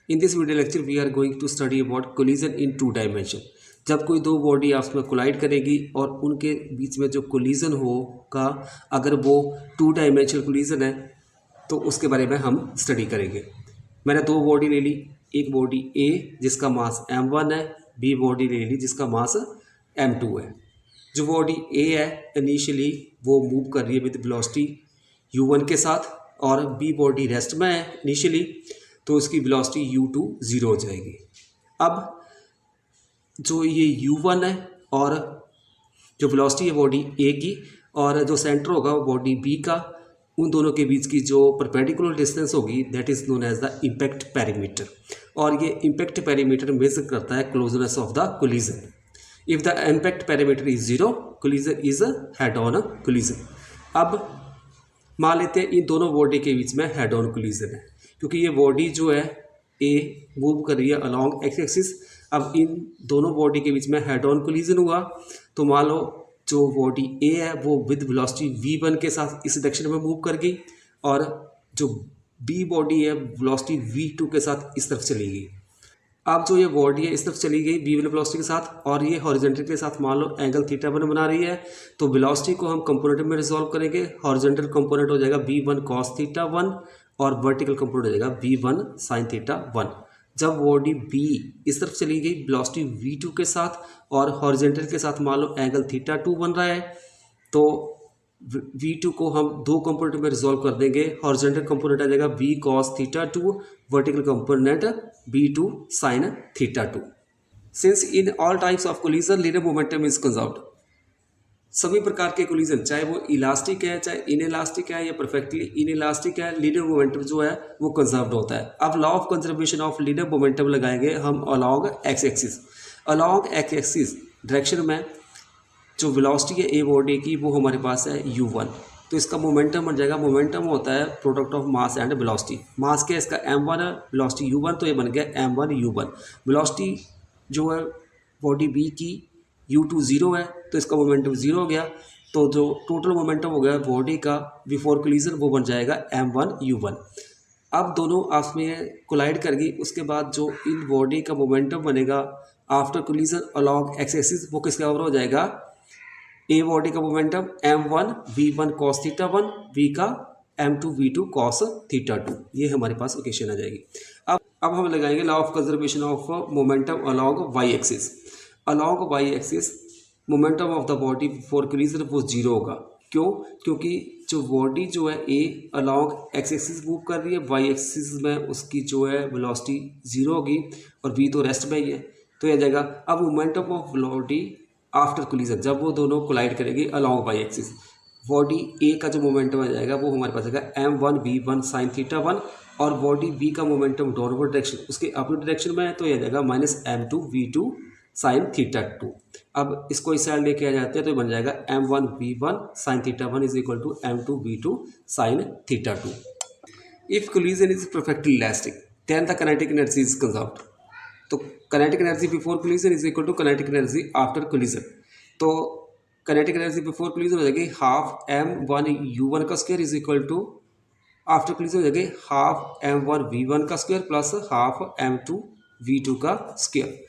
In this video lecture we are going to study about collision in two dimension. जब कोई दो body आपस में कोलाइड करेगी और उनके बीच में जो कोलिजन होगा, अगर वो टू डायमेंशनल कोलिजन है तो उसके बारे में हम स्टडी करेंगे। मैंने दो बॉडी ले ली, एक बॉडी ए जिसका मास m1 है, बी बॉडी ले ली जिसका मास m2 है। जो बॉडी ए है इनिशियली वो मूव कर रही है विद वेलोसिटी u1 के साथ, और बी बॉडी रेस्ट में है इनिशियली, तो उसकी वेलोसिटी u2 ज़ीरो हो जाएगी। अब जो ये u1 है और जो वेलोसिटी है बॉडी ए की, और जो सेंटर होगा वो बॉडी बी का, उन दोनों के बीच की जो परपेंडिकुलर डिस्टेंस होगी that is known as the impact parameter. और ये इम्पैक्ट पैरामीटर मेजर करता है closeness of the collision. If the impact parameter is zero, collision is head on collision. अब मान लेते हैं इन दोनों बॉडी के बीच में हेड ऑन कोलिजन है, क्योंकि ये बॉडी जो है ए मूव कर रही है अलॉन्ग एक्स एक्सिस। अब इन दोनों बॉडी के बीच में हेड ऑन कोलिजन हुआ, तो मान लो जो बॉडी ए है वो विद वेलोसिटी v1 के साथ इस डायरेक्शन में मूव कर गई, और जो बी बॉडी है वेलोसिटी v2 के साथ इस तरफ चली गई। अब जो ये बॉडी है इस तरफ चली गई v1 वेलोसिटी के साथ, और ये हॉरिजॉन्टल के साथ मान लो एंगल θ1 बना रही है, तो वेलोसिटी को हम कंपोनेंट में रिजॉल्व करेंगे। हॉरिजॉन्टल कंपोनेंट हो जाएगा v1 cos θ1 और वर्टिकल कंपोनेंट हो जाएगा v1 sin θ1। जब बॉडी बी इस तरफ चली गई वेलोसिटी v2 के साथ और हॉरिजॉन्टल के साथ मान लो एंगल θ2 बन रहा है, तो v2 को हम दो कंपोनेंट में रिजॉल्व कर देंगे। हॉरिजॉन्टल कंपोनेंट आ जाएगा v cos θ2, vertical component v2 sin θ2। Since in all types of collision linear momentum is conserved, सभी प्रकार के कोलिजन चाहे वो इलास्टिक है चाहे इनइलास्टिक है या परफेक्टली इनइलास्टिक है, लीनियर मोमेंटम जो है वो कंजर्व्ड होता है। अब law of conservation of linear momentum लगाएंगे हम along X axis. Along X axis direction में जो वेलोसिटी है ए बॉडी की वो हमारे पास है u1, तो इसका मोमेंटम बन जाएगा, मोमेंटम होता है product of mass and velocity. Mass क्या है इसका m1 है, वेलोसिटी u1, तो ये बन गया m1 u1। वेलोसिटी जो है बॉडी बी की u2 ज़ीरो है, तो इसका मोमेंटम ज़ीरो हो गया, तो जो टोटल मोमेंटम हो गया बॉडी का बिफोर कोलिजन वो बन जाएगा m1 u1। अब दोनों आपस में कोलाइड कर गई, उसके बाद जो इन बॉडी का मोमेंटम बनेगा after collision along X axis वो किसके बराबर हो जाएगा, ए बॉडी का momentum m1 v1 cos θ1, b का m2 v2 cos θ2। ये हमारे पास इक्वेशन आ जाएगी। अब हम लगाएंगे law of conservation of momentum along Y axis. Along Y axis momentum of the body for collision वो जीरो होगा। क्यों? क्योंकि जो बॉडी जो है a along X axis move कर रही है, वाई एक्सिस में उसकी जो है वेलोसिटी ज़ीरो होगी और v तो रेस्ट में ही है, तो यह जाएगा। अब momentum of body after collision जब वो दोनों कोलाइड करेंगे अलॉन्ग वाई एक्सिस, बॉडी ए का जो मोमेंटम आ जाएगा वो हमारे पास आएगा m1 v1 sin θ1, और बॉडी बी का मोमेंटम डाउनवर्ड डायरेक्शन उसके अपवर्ड डायरेक्शन में है, तो यह जाएगा -m2 v2 sin θ2। अब इसको इस साइड लेके आ जाते हैं तो बन जाएगा m1 v1 sin θ1 is equal to m2 v2 sin θ2। If collision is perfectly elastic then the kinetic energy is conserved. तो kinetic energy before collision is equal to kinetic energy after collision. तो kinetic energy before collision हो जाएगी half m1 u1 का square is equal to after collision हो जाएगी half m1 v1 का square plus half m2 v2 का square.